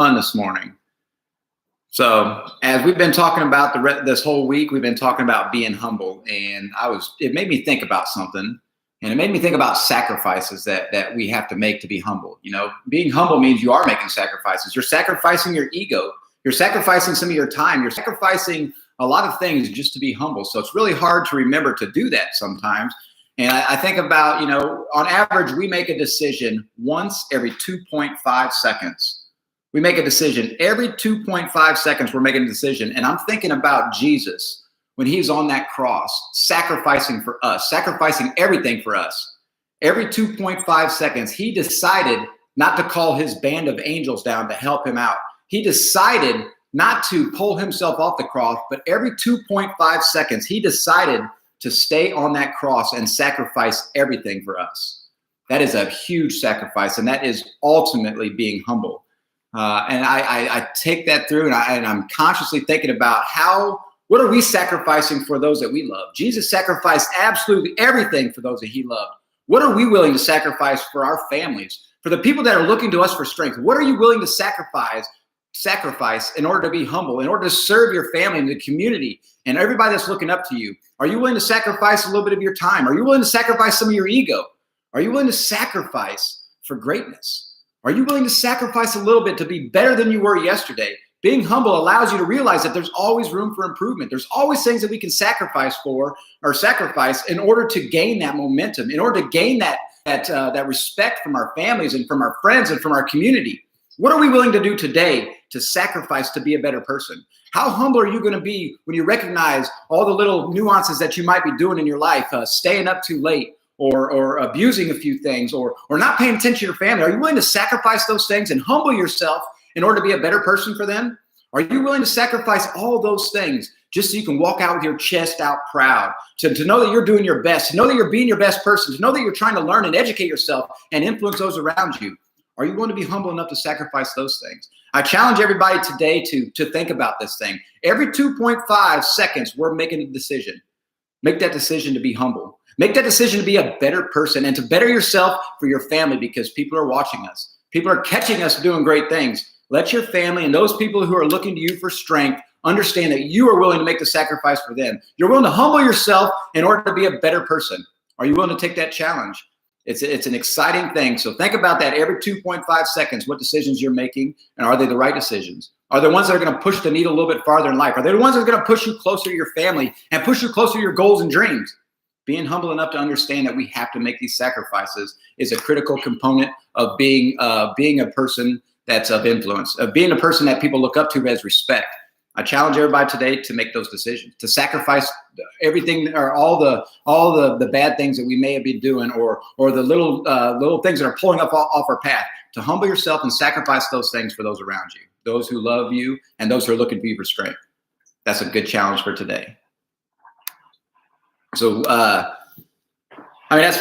fun this morning. So as we've been talking about this whole week, we've been talking about being humble, and it made me think about something, and it made me think about sacrifices that we have to make to be humble. You know, being humble means you are making sacrifices. You're sacrificing your ego. You're sacrificing some of your time. You're sacrificing a lot of things just to be humble. So it's really hard to remember to do that sometimes. And I think about, on average, we make a decision once every 2.5 seconds. We make a decision every 2.5 seconds. We're making a decision. And I'm thinking about Jesus when he's on that cross, sacrificing for us, sacrificing everything for us. Every 2.5 seconds, he decided not to call his band of angels down to help him out. He decided not to pull himself off the cross, but every 2.5 seconds, he decided to stay on that cross and sacrifice everything for us. That is a huge sacrifice, and that is ultimately being humble. And I take that through, and I'm consciously thinking about what are we sacrificing for those that we love? Jesus sacrificed absolutely everything for those that he loved. What are we willing to sacrifice for our families, for the people that are looking to us for strength? What are you willing to sacrifice in order to be humble, in order to serve your family and the community and everybody that's looking up to you? Are you willing to sacrifice a little bit of your time? Are you willing to sacrifice some of your ego? Are you willing to sacrifice for greatness? Are you willing to sacrifice a little bit to be better than you were yesterday? Being humble allows you to realize that there's always room for improvement. There's always things that we can sacrifice in order to gain that momentum, in order to gain that respect from our families and from our friends and from our community. What are we willing to do today to sacrifice to be a better person? How humble are you going to be when you recognize all the little nuances that you might be doing in your life, staying up too late, or abusing a few things, or not paying attention to your family? Are you willing to sacrifice those things and humble yourself in order to be a better person for them? Are you willing to sacrifice all those things just so you can walk out with your chest out proud, to know that you're doing your best, to know that you're being your best person, to know that you're trying to learn and educate yourself and influence those around you? Are you going to be humble enough to sacrifice those things? I challenge everybody today to think about this thing. Every 2.5 seconds, we're making a decision. Make that decision to be humble. Make that decision to be a better person and to better yourself for your family, because people are watching us. People are catching us doing great things. Let your family and those people who are looking to you for strength understand that you are willing to make the sacrifice for them. You're willing to humble yourself in order to be a better person. Are you willing to take that challenge? It's an exciting thing. So think about that every 2.5 seconds, what decisions you're making, and are they the right decisions? Are they the ones that are going to push the needle a little bit farther in life? Are they the ones that are going to push you closer to your family and push you closer to your goals and dreams? Being humble enough to understand that we have to make these sacrifices is a critical component of being a person that's of influence, of being a person that people look up to as respect. I challenge everybody today to make those decisions, to sacrifice everything, or all the bad things that we may have been doing, or the little things that are pulling up off our path. To humble yourself and sacrifice those things for those around you, those who love you, and those who are looking for you for strength. That's a good challenge for today. So, that's